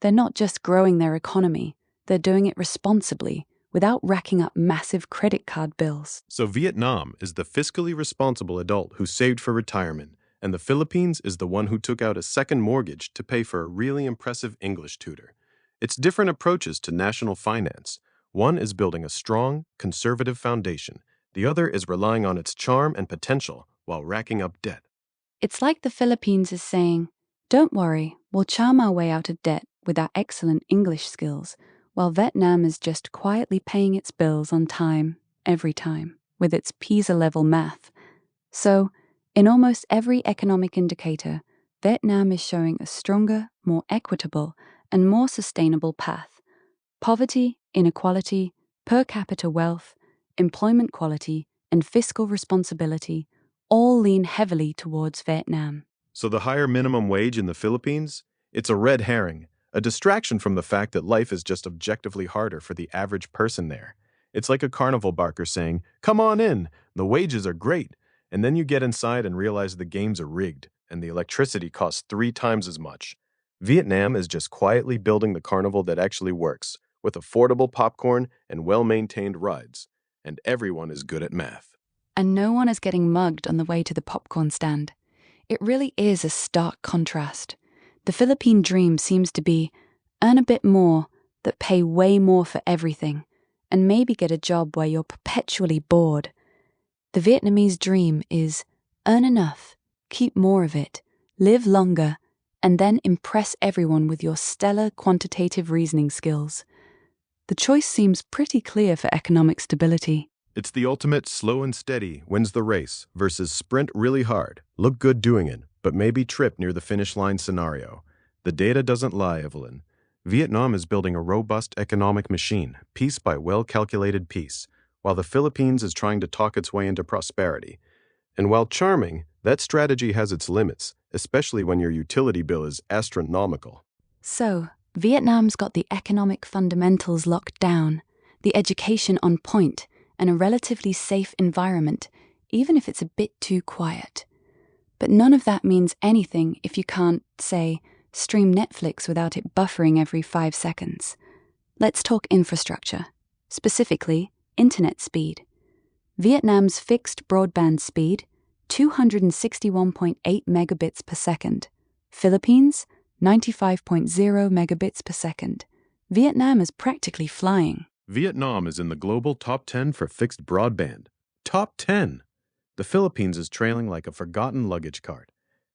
They're not just growing their economy, they're doing it responsibly, without racking up massive credit card bills. So Vietnam is the fiscally responsible adult who saved for retirement, and the Philippines is the one who took out a second mortgage to pay for a really impressive English tutor. It's different approaches to national finance. One is building a strong, conservative foundation. The other is relying on its charm and potential while racking up debt. It's like the Philippines is saying, don't worry, we'll charm our way out of debt with our excellent English skills, while Vietnam is just quietly paying its bills on time, every time. with its PISA-level math. So, in almost every economic indicator, Vietnam is showing a stronger, more equitable, and more sustainable path. Poverty, inequality, per capita wealth, employment quality, and fiscal responsibility all lean heavily towards Vietnam. So the higher minimum wage in the Philippines? It's a red herring, a distraction from the fact that life is just objectively harder for the average person there. It's like a carnival barker saying, "Come on in, the wages are great." And then you get inside and realize the games are rigged, and the electricity costs 3 times as much. Vietnam is just quietly building the carnival that actually works, with affordable popcorn and well-maintained rides. And everyone is good at math. And no one is getting mugged on the way to the popcorn stand. It really is a stark contrast. The Philippine dream seems to be earn a bit more, but pay way more for everything, and maybe get a job where you're perpetually bored. The Vietnamese dream is earn enough, keep more of it, live longer, and then impress everyone with your stellar quantitative reasoning skills. The choice seems pretty clear for economic stability. It's the ultimate slow and steady wins the race versus sprint really hard, look good doing it, but maybe trip near the finish line scenario. The data doesn't lie, Evelyn. Vietnam is building a robust economic machine, piece by well-calculated piece, while the Philippines is trying to talk its way into prosperity. And while charming, that strategy has its limits, especially when your utility bill is astronomical. So, Vietnam's got the economic fundamentals locked down, the education on point, and a relatively safe environment, even if it's a bit too quiet. But none of that means anything if you can't, say, stream Netflix without it buffering every 5 seconds. Let's talk infrastructure, specifically internet speed. Vietnam's fixed broadband speed, 261.8 megabits per second. Philippines, 95.0 megabits per second. Vietnam is practically flying. Vietnam is in the global top 10 for fixed broadband. Top 10! The Philippines is trailing like a forgotten luggage cart.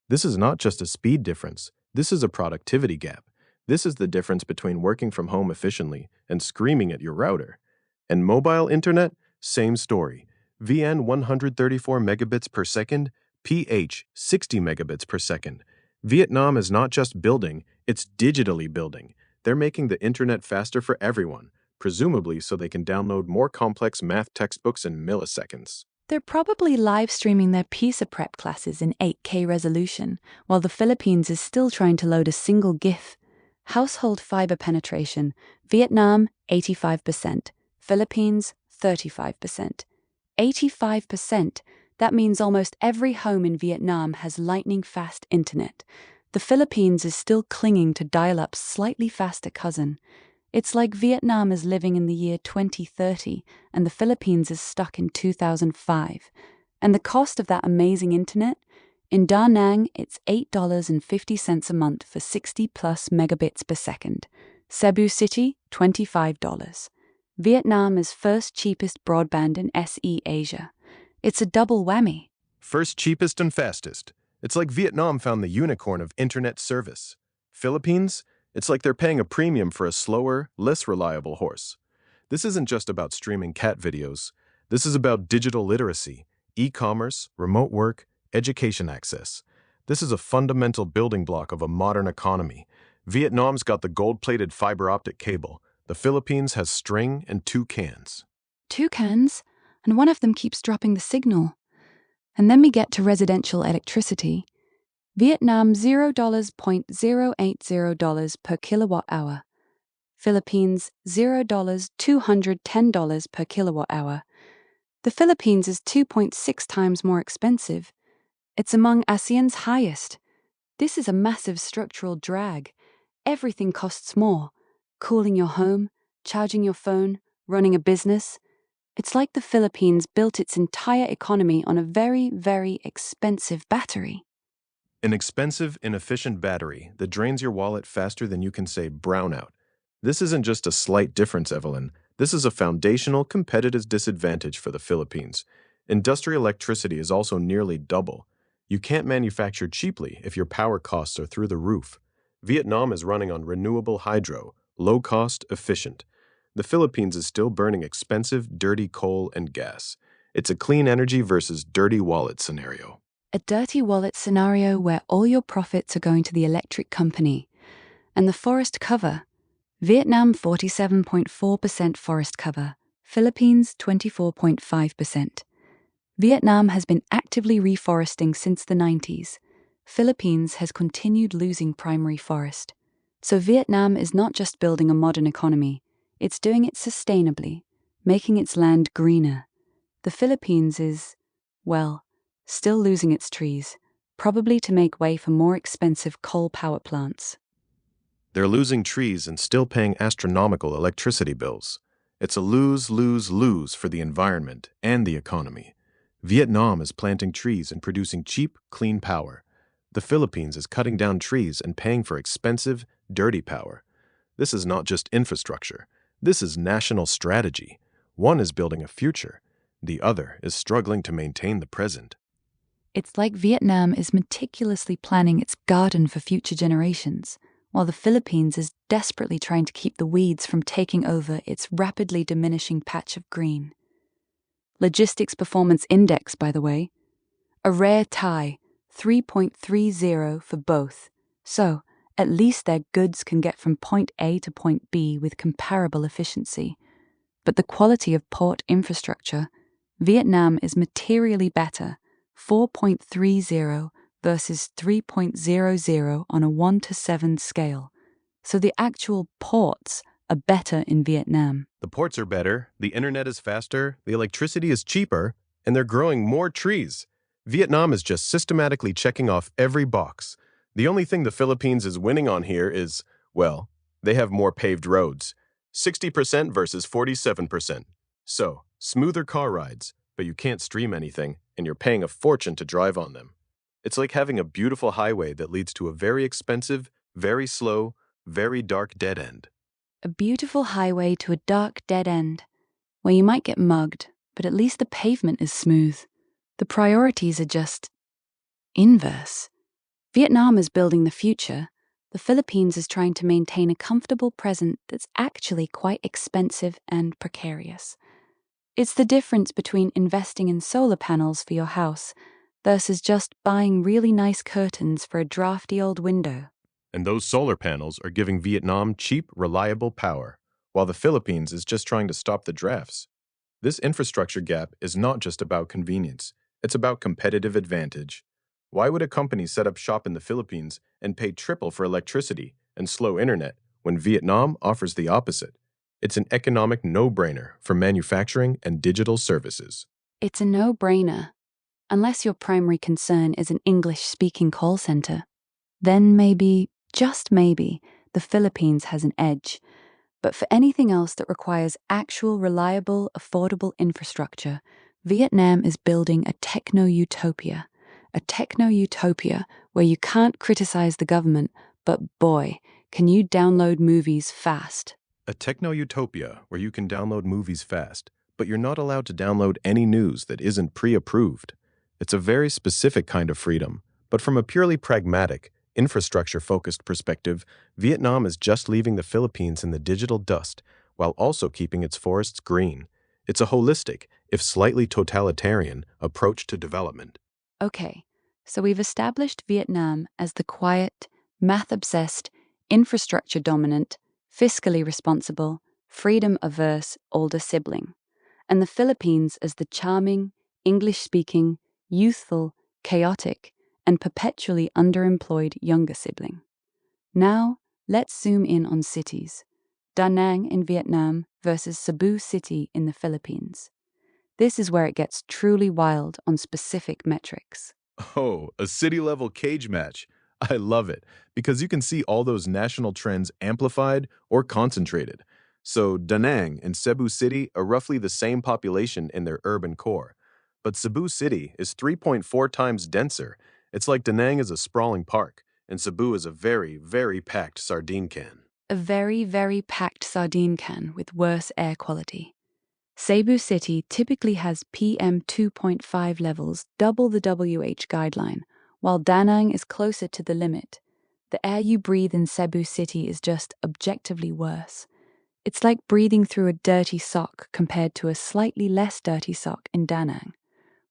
This is not just a speed difference. This is a productivity gap. This is the difference between working from home efficiently and screaming at your router. And mobile internet? Same story. VN 134 megabits per second, PH 60 megabits per second. Vietnam is not just building, it's digitally building. They're making the internet faster for everyone, presumably so they can download more complex math textbooks in milliseconds. They're probably live streaming their PISA prep classes in 8K resolution, while the Philippines is still trying to load a single GIF. Household fiber penetration, Vietnam 85%, Philippines 35%. 85%, that means almost every home in Vietnam has lightning-fast internet. The Philippines is still clinging to dial-up's slightly faster cousin. It's like Vietnam is living in the year 2030 and the Philippines is stuck in 2005. And the cost of that amazing internet? In Da Nang, it's $8.50 a month for 60 plus megabits per second. Cebu City, $25. Vietnam is first cheapest broadband in SE Asia. It's a double whammy. First cheapest and fastest. It's like Vietnam found the unicorn of internet service. Philippines? It's like they're paying a premium for a slower, less reliable horse. This isn't just about streaming cat videos. This is about digital literacy, e-commerce, remote work, education access. This is a fundamental building block of a modern economy. Vietnam's got the gold-plated fiber optic cable. The Philippines has string and 2 cans. 2 cans? And one of them keeps dropping the signal. And then we get to residential electricity. Vietnam $0.080 per kilowatt hour. Philippines $210 per kilowatt hour. The Philippines is 2.6 times more expensive. It's among ASEAN's highest. This is a massive structural drag. Everything costs more. Cooling your home, charging your phone, running a business. It's like the Philippines built its entire economy on a very, very expensive battery. An expensive, inefficient battery that drains your wallet faster than you can say brownout. This isn't just a slight difference, Evelyn. This is a foundational competitive disadvantage for the Philippines. Industrial electricity is also nearly double. You can't manufacture cheaply if your power costs are through the roof. Vietnam is running on renewable hydro, low cost, efficient. The Philippines is still burning expensive, dirty coal and gas. It's a clean energy versus dirty wallet scenario. A dirty wallet scenario where all your profits are going to the electric company. And the forest cover. Vietnam 47.4% forest cover, Philippines 24.5%. Vietnam has been actively reforesting since the 90s. Philippines has continued losing primary forest. So Vietnam is not just building a modern economy, it's doing it sustainably, making its land greener. The Philippines is, well, still losing its trees, probably to make way for more expensive coal power plants. They're losing trees and still paying astronomical electricity bills. It's a lose-lose-lose for the environment and the economy. Vietnam is planting trees and producing cheap, clean power. The Philippines is cutting down trees and paying for expensive, dirty power. This is not just infrastructure. This is national strategy. One is building a future. The other is struggling to maintain the present. It's like Vietnam is meticulously planning its garden for future generations, while the Philippines is desperately trying to keep the weeds from taking over its rapidly diminishing patch of green. Logistics Performance Index, by the way. A rare tie, 3.30 for both. So, at least their goods can get from point A to point B with comparable efficiency. But the quality of port infrastructure, Vietnam is materially better, 4.30 versus 3.00 on a 1 to 7 scale. So the actual ports are better in Vietnam. The ports are better, the internet is faster, the electricity is cheaper, and they're growing more trees. Vietnam is just systematically checking off every box. The only thing the Philippines is winning on here is, well, they have more paved roads. 60% versus 47%. So, smoother car rides, but you can't stream anything, and you're paying a fortune to drive on them. It's like having a beautiful highway that leads to a very expensive, very slow, very dark dead end. A beautiful highway to a dark dead end, where you might get mugged, but at least the pavement is smooth. The priorities are just inverse. Vietnam is building the future. The Philippines is trying to maintain a comfortable present that's actually quite expensive and precarious. It's the difference between investing in solar panels for your house versus just buying really nice curtains for a drafty old window. And those solar panels are giving Vietnam cheap, reliable power, while the Philippines is just trying to stop the drafts. This infrastructure gap is not just about convenience, it's about competitive advantage. Why would a company set up shop in the Philippines and pay triple for electricity and slow internet when Vietnam offers the opposite? It's an economic no-brainer for manufacturing and digital services. It's a no-brainer, unless your primary concern is an English-speaking call center. Then maybe, just maybe, the Philippines has an edge. But for anything else that requires actual, reliable, affordable infrastructure, Vietnam is building a techno-utopia. A techno-utopia where you can't criticize the government, but boy, can you download movies fast. A techno-utopia where you can download movies fast, but you're not allowed to download any news that isn't pre-approved. It's a very specific kind of freedom, but from a purely pragmatic, infrastructure-focused perspective, Vietnam is just leaving the Philippines in the digital dust while also keeping its forests green. It's a holistic, if slightly totalitarian, approach to development. Okay, so we've established Vietnam as the quiet, math-obsessed, infrastructure-dominant, fiscally responsible, freedom-averse older sibling, and the Philippines as the charming, English-speaking, youthful, chaotic, and perpetually underemployed younger sibling. Now, let's zoom in on cities. Da Nang in Vietnam versus Cebu City in the Philippines. This is where it gets truly wild on specific metrics. Oh, a city-level cage match. I love it, because you can see all those national trends amplified or concentrated. So Da Nang and Cebu City are roughly the same population in their urban core. But Cebu City is 3.4 times denser. It's like Da Nang is a sprawling park, and Cebu is a very, very packed sardine can. A very, very packed sardine can with worse air quality. Cebu City typically has PM 2.5 levels, double the WH guideline, while Da Nang is closer to the limit. The air you breathe in Cebu City is just objectively worse. It's like breathing through a dirty sock compared to a slightly less dirty sock in Da Nang.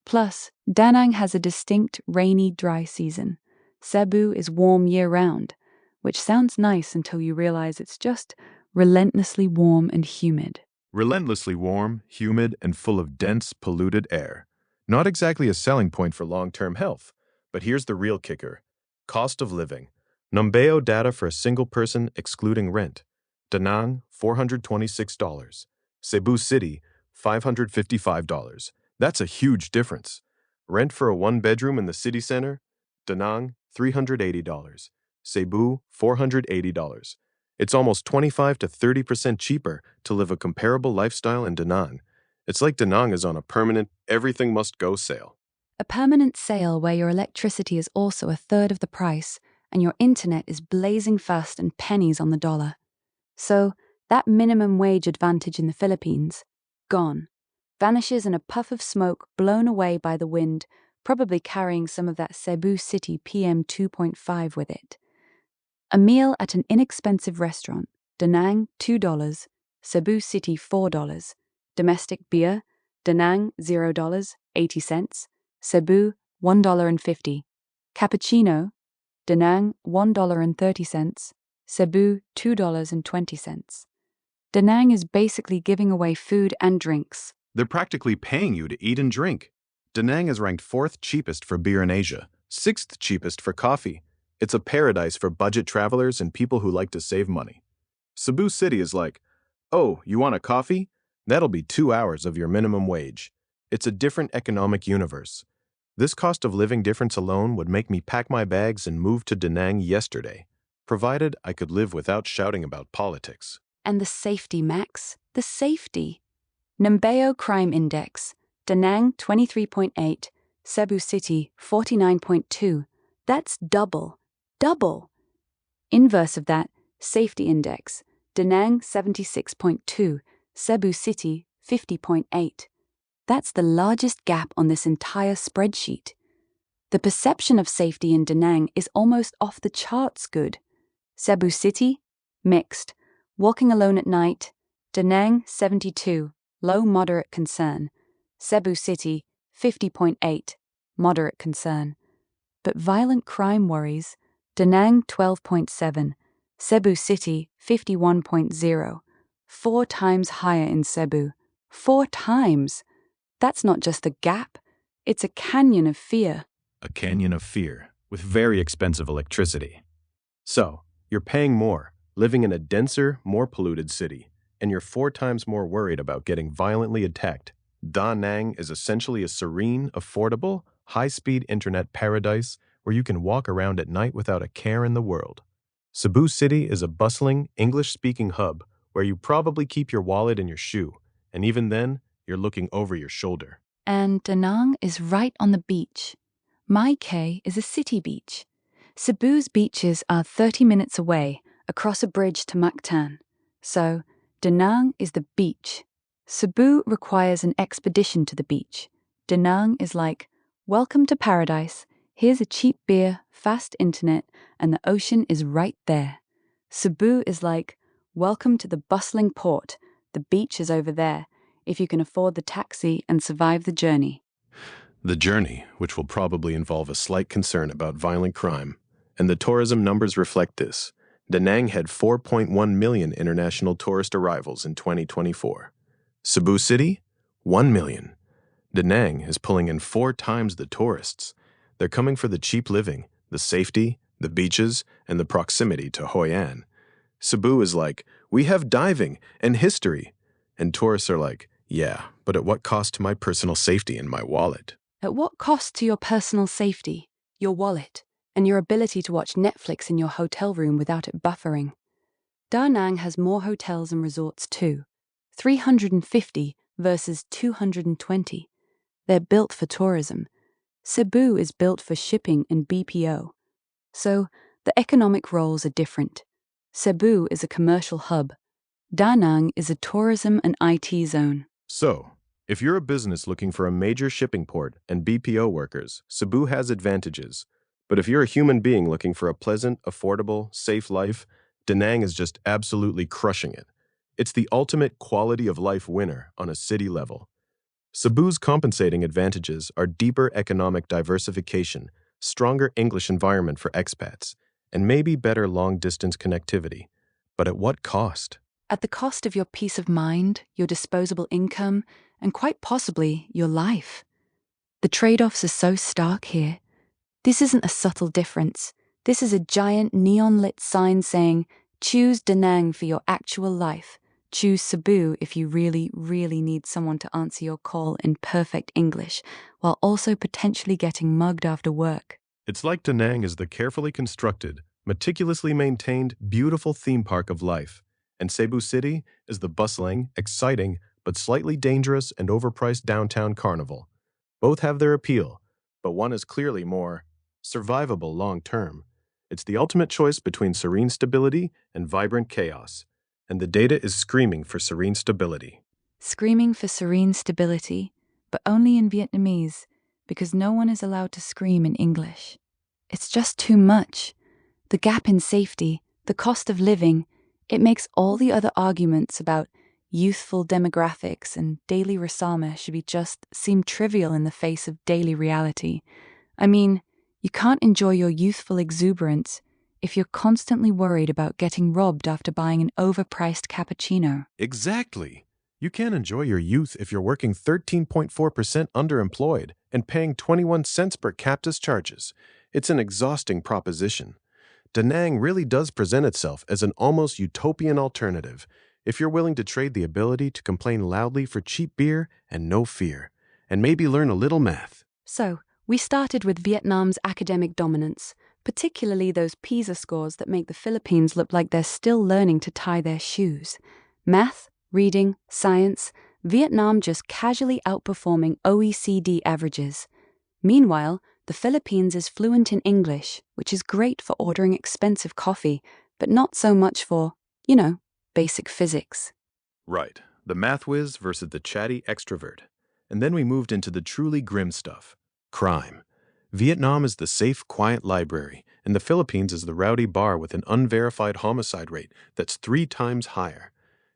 Plus, Da Nang has a distinct rainy, dry season. Cebu is warm year-round, which sounds nice until you realize it's just relentlessly warm and humid. Relentlessly warm, humid, and full of dense, polluted air. Not exactly a selling point for long-term health, but here's the real kicker. Cost of living. Numbeo data for a single person excluding rent. Da Nang, $426. Cebu City, $555. That's a huge difference. Rent for a one-bedroom in the city center? Da Nang, $380. Cebu, $480. It's almost 25 to 30% cheaper to live a comparable lifestyle in Da Nang. It's like Da Nang is on a permanent everything must go sale. A permanent sale where your electricity is also a third of the price and your internet is blazing fast and pennies on the dollar. So, that minimum wage advantage in the Philippines, gone, vanishes in a puff of smoke blown away by the wind, probably carrying some of that Cebu City PM 2.5 with it. A meal at an inexpensive restaurant, Da Nang $2, Cebu City $4. Domestic beer, Da Nang $0, 80 cents, Cebu $1.50. Cappuccino, Da Nang $1.30, Cebu $2.20. Da Nang is basically giving away food and drinks. They're practically paying you to eat and drink. Da Nang is ranked 4th cheapest for beer in Asia, 6th cheapest for coffee. It's a paradise for budget travelers and people who like to save money. Cebu City is like, oh, you want a coffee? That'll be 2 hours of your minimum wage. It's a different economic universe. This cost of living difference alone would make me pack my bags and move to Da Nang yesterday, provided I could live without shouting about politics. And the safety, Max, the safety. Numbeo Crime Index, Da Nang 23.8, Cebu City 49.2. That's double. Inverse of that, Safety Index, Da Nang 76.2, Cebu City 50.8. That's the largest gap on this entire spreadsheet. The perception of safety in Da Nang is almost off the charts good. Cebu City, mixed. Walking alone at night, Da Nang 72, low moderate concern. Cebu City 50.8, moderate concern. But violent crime worries, Da Nang 12.7, Cebu City 51.0, 4 times higher in Cebu. 4 times! That's not just the gap, it's a canyon of fear. A canyon of fear, with very expensive electricity. So, you're paying more, living in a denser, more polluted city, and you're 4 times more worried about getting violently attacked. Da Nang is essentially a serene, affordable, high-speed internet paradise where you can walk around at night without a care in the world. Cebu City is a bustling, English-speaking hub where you probably keep your wallet in your shoe, and even then, you're looking over your shoulder. And Da Nang is right on the beach. Mai Kea is a city beach. Cebu's beaches are 30 minutes away, across a bridge to Mactan. So, Da Nang is the beach. Cebu requires an expedition to the beach. Da Nang is like, welcome to paradise. Here's a cheap beer, fast internet, and the ocean is right there. Cebu is like, welcome to the bustling port. The beach is over there, if you can afford the taxi and survive the journey. The journey, which will probably involve a slight concern about violent crime, and the tourism numbers reflect this. Da Nang had 4.1 million international tourist arrivals in 2024. Cebu City, 1 million. Da Nang is pulling in 4 times the tourists. They're coming for the cheap living, the safety, the beaches, and the proximity to Hoi An. Cebu is like, we have diving and history. And tourists are like, yeah, but at what cost to my personal safety and my wallet? At what cost to your personal safety, your wallet, and your ability to watch Netflix in your hotel room without it buffering? Da Nang has more hotels and resorts too, 350 versus 220. They're built for tourism. Cebu is built for shipping and BPO. So, the economic roles are different. Cebu is a commercial hub. Da Nang is a tourism and IT zone. So, if you're a business looking for a major shipping port and BPO workers, Cebu has advantages. But if you're a human being looking for a pleasant, affordable, safe life, Da Nang is just absolutely crushing it. It's the ultimate quality of life winner on a city level. Cebu's compensating advantages are deeper economic diversification, stronger English environment for expats, and maybe better long-distance connectivity. But at what cost? At the cost of your peace of mind, your disposable income, and quite possibly your life. The trade-offs are so stark here. This isn't a subtle difference. This is a giant neon-lit sign saying, choose Da Nang for your actual life. Choose Cebu if you really, really need someone to answer your call in perfect English, while also potentially getting mugged after work. It's like Da Nang is the carefully constructed, meticulously maintained, beautiful theme park of life, and Cebu City is the bustling, exciting, but slightly dangerous and overpriced downtown carnival. Both have their appeal, but one is clearly more survivable long-term. It's the ultimate choice between serene stability and vibrant chaos, and the data is screaming for serene stability. Screaming for serene stability, but only in Vietnamese, because no one is allowed to scream in English. It's just too much. The gap in safety, the cost of living, it makes all the other arguments about youthful demographics and daily rasama should be just seem trivial in the face of daily reality. I mean, you can't enjoy your youthful exuberance if you're constantly worried about getting robbed after buying an overpriced cappuccino. Exactly. You can't enjoy your youth if you're working 13.4% underemployed and paying 21 cents per capta's charges. It's an exhausting proposition. Da Nang really does present itself as an almost utopian alternative if you're willing to trade the ability to complain loudly for cheap beer and no fear, and maybe learn a little math. So, we started with Vietnam's academic dominance, particularly those PISA scores that make the Philippines look like they're still learning to tie their shoes. Math, reading, science, Vietnam just casually outperforming OECD averages. Meanwhile, the Philippines is fluent in English, which is great for ordering expensive coffee, but not so much for, basic physics. Right, the math whiz versus the chatty extrovert. And then we moved into the truly grim stuff, crime. Vietnam is the safe, quiet library, and the Philippines is the rowdy bar with an unverified homicide rate that's 3 times higher.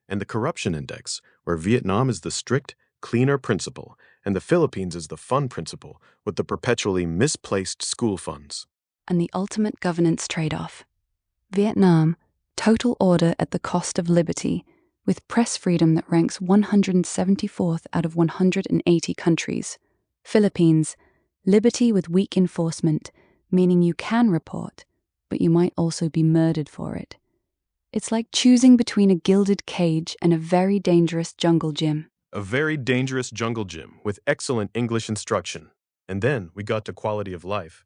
And the corruption index, where Vietnam is the strict, cleaner principal, and the Philippines is the fun principal with the perpetually misplaced school funds. And the ultimate governance trade-off. Vietnam, total order at the cost of liberty, with press freedom that ranks 174th out of 180 countries. Philippines, liberty with weak enforcement, meaning you can report, but you might also be murdered for it. It's like choosing between a gilded cage and a very dangerous jungle gym. A very dangerous jungle gym with excellent English instruction. And then we got to quality of life.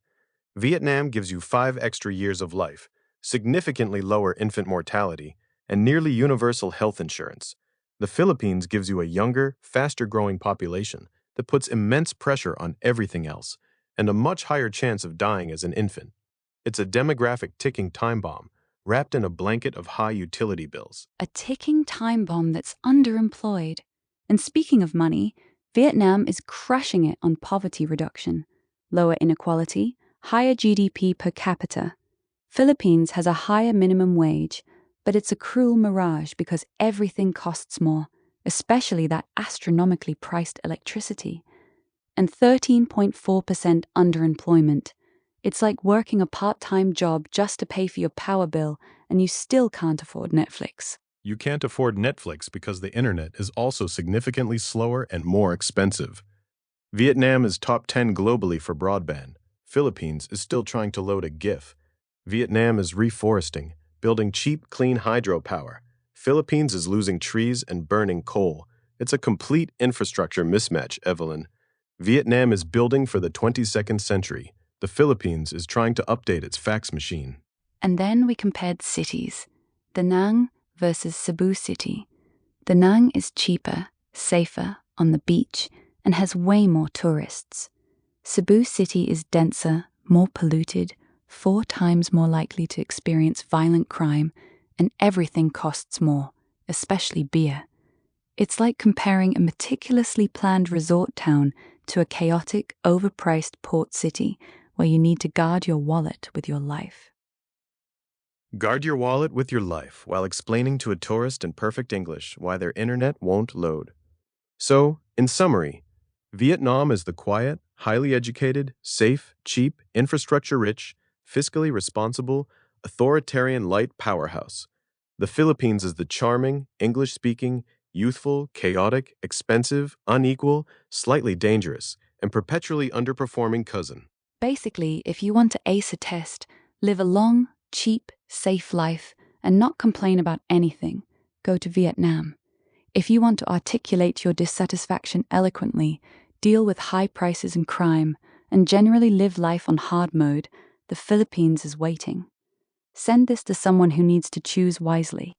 Vietnam gives you 5 extra years of life, significantly lower infant mortality, and nearly universal health insurance. The Philippines gives you a younger, faster-growing population that puts immense pressure on everything else, and a much higher chance of dying as an infant. It's a demographic ticking time bomb, wrapped in a blanket of high utility bills. A ticking time bomb that's underemployed. And speaking of money, Vietnam is crushing it on poverty reduction, lower inequality, higher GDP per capita. Philippines has a higher minimum wage, but it's a cruel mirage because everything costs more, especially that astronomically priced electricity. And 13.4% underemployment. It's like working a part-time job just to pay for your power bill, and you still can't afford Netflix. You can't afford Netflix because the internet is also significantly slower and more expensive. Vietnam is top 10 globally for broadband. Philippines is still trying to load a GIF. Vietnam is reforesting, building cheap, clean hydropower. Philippines is losing trees and burning coal. It's a complete infrastructure mismatch, Evelyn. Vietnam is building for the 22nd century. The Philippines is trying to update its fax machine. And then we compared cities. Da Nang versus Cebu City. Da Nang is cheaper, safer, on the beach, and has way more tourists. Cebu City is denser, more polluted, 4 times more likely to experience violent crime, and everything costs more, especially beer. It's like comparing a meticulously planned resort town to a chaotic, overpriced port city where you need to guard your wallet with your life. Guard your wallet with your life while explaining to a tourist in perfect English why their internet won't load. So, in summary, Vietnam is the quiet, highly educated, safe, cheap, infrastructure-rich, fiscally responsible, authoritarian light powerhouse. The Philippines is the charming, English-speaking, youthful, chaotic, expensive, unequal, slightly dangerous, and perpetually underperforming cousin. Basically, if you want to ace a test, live a long, cheap, safe life, and not complain about anything, go to Vietnam. If you want to articulate your dissatisfaction eloquently, deal with high prices and crime, and generally live life on hard mode, the Philippines is waiting. Send this to someone who needs to choose wisely.